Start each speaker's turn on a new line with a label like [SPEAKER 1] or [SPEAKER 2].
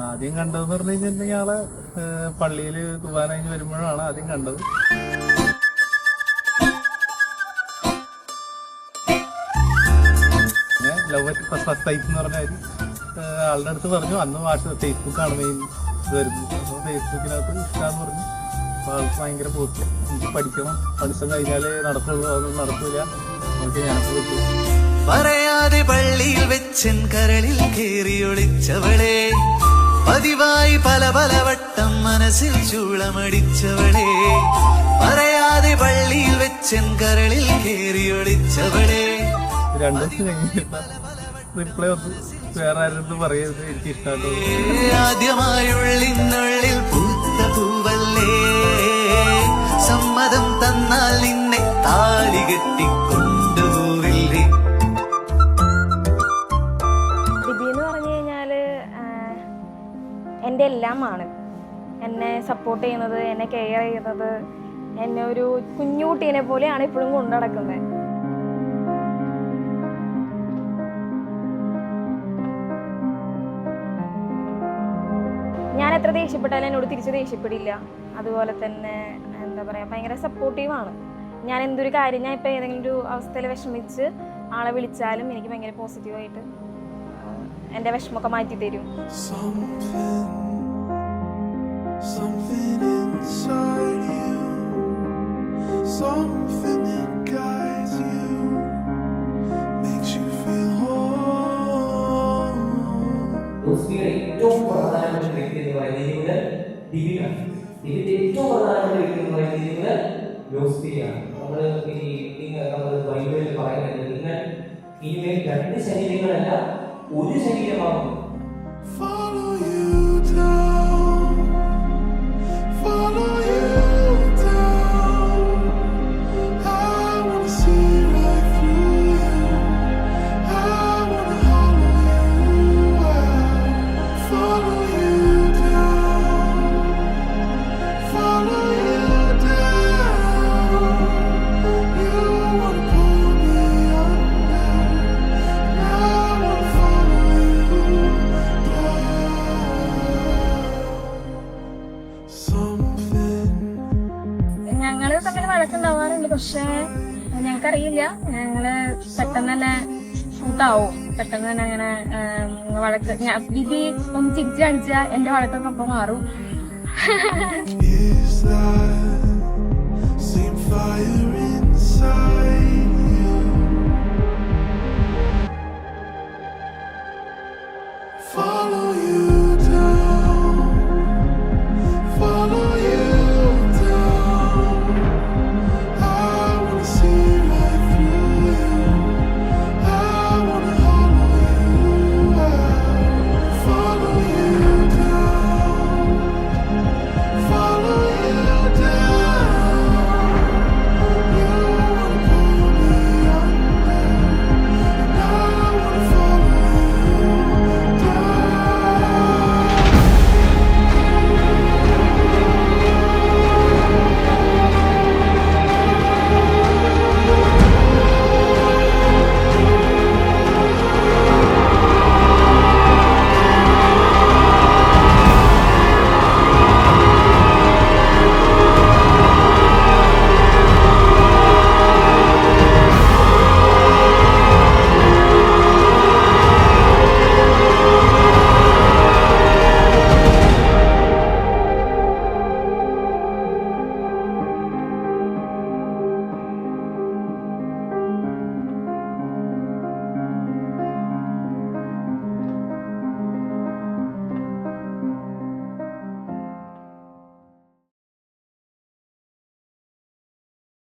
[SPEAKER 1] ആദ്യം കണ്ടതെന്ന് പറഞ്ഞു കഴിഞ്ഞിട്ടുണ്ടെങ്കിൽ ആളെ പള്ളിയിൽ കുർബാന കഴിഞ്ഞ് വരുമ്പോഴാണ് ആദ്യം കണ്ടത്. പിന്നെ ലവ് അറ്റ് ഫസ്റ്റ് സൈറ്റ് എന്ന് പറഞ്ഞാൽ ആളുടെ അടുത്ത് പറഞ്ഞു. അന്ന് ഫേസ്ബുക്കാണ് മെയിൻ ഇത് വരുന്നത്. അപ്പോൾ ഫേസ്ബുക്കിനകത്ത് ഇഷ്ടമാണെന്ന് പറഞ്ഞു. അപ്പോൾ ആൾക്ക് ഭയങ്കര പോസ്റ്റ്, എനിക്ക് പഠിക്കണം, പഠിത്തം കഴിഞ്ഞാലേ നടക്കുള്ളൂ, അതൊന്നും നടക്കില്ല, നമുക്ക് ഞാനപ്പോൾ കിട്ടും.
[SPEAKER 2] പറയാതെ പള്ളിയിൽ വെച്ചൻ കരളിൽ കേറി ഒളിച്ചവളെ, പതിവായി പല പല വട്ടം മനസ്സിൽ ചൂളമടിച്ചവളെ, പറയാതെ പള്ളിയിൽ വെച്ചൻ കരളിൽ കേറി ഒളിച്ചവളെ.
[SPEAKER 1] 2 ദിവസം കഴിഞ്ഞിട്ട് റിപ്ലൈ വന്നു, വേറെ ആരും പറയരുത്, എനിക്ക് ഇഷ്ടമാട്ടോ.
[SPEAKER 2] ആദ്യമായുള്ളിനുള്ളിൽ പൂത്ത പൂവല്ലേ, സമ്മതം തന്നാൽ നിന്നെ താലി കെട്ടിക്കൊണ്ടുപോവില്ലേ.
[SPEAKER 3] ലിബിന്ന് പറഞ്ഞു കഴിഞ്ഞാല് എൻ്റെ എല്ലാമാണ്. എന്നെ സപ്പോർട്ട് ചെയ്യുന്നത്, എന്നെ കെയർ ചെയ്യുന്നത്, എന്നെ ഒരു കുഞ്ഞുകുട്ടീനെ പോലെയാണ് ഇപ്പോഴും കൊണ്ടു നടക്കുന്നത്. ഞാൻ എത്ര ദേഷ്യപ്പെട്ടാലും എന്നോട് തിരിച്ച് ദേഷ്യപ്പെടില്ല. അതുപോലെ തന്നെ എന്താ പറയുക, ഭയങ്കര സപ്പോർട്ടീവാണ്. ഞാൻ എന്തൊരു കാര്യം, ഞാൻ ഇപ്പോൾ ഏതെങ്കിലും ഒരു അവസ്ഥയിൽ വിഷമിച്ച് ആളെ വിളിച്ചാലും എനിക്ക് ഭയങ്കര പോസിറ്റീവായിട്ട് എൻ്റെ വിഷമമൊക്കെ മാറ്റി തരും.
[SPEAKER 4] ഏറ്റവും പ്രധാനപ്പെട്ട വ്യക്തി എന്ന് പറയുന്നത് ദിവിനാണ്. ഇതിന്റെ ഏറ്റവും പ്രധാനപ്പെട്ട വ്യക്തി എന്ന് പറയുന്നത് യോസ്ഫിയാണ്. നമ്മൾ ബൈബിളിൽ പറയുന്നത്, നിങ്ങൾ ഇനിമേൽ 2 ശരീരങ്ങളല്ല 1 ശരീരമാകുന്നു.
[SPEAKER 3] ഞങ്ങള് തമ്മിൽ വഴക്കുണ്ടാവാറുണ്ട്, പക്ഷെ ഞങ്ങൾക്കറിയില്ല, ഞങ്ങള് പെട്ടെന്ന് തന്നെ കൂട്ടാവും. പെട്ടെന്ന് തന്നെ അങ്ങനെ വഴക്ക്, വിധി ഒന്ന് ചിരിച്ചു കാണിച്ചാൽ എന്റെ വഴക്കൊക്കെ ഒപ്പം മാറും.
[SPEAKER 2] Is that same fire inside?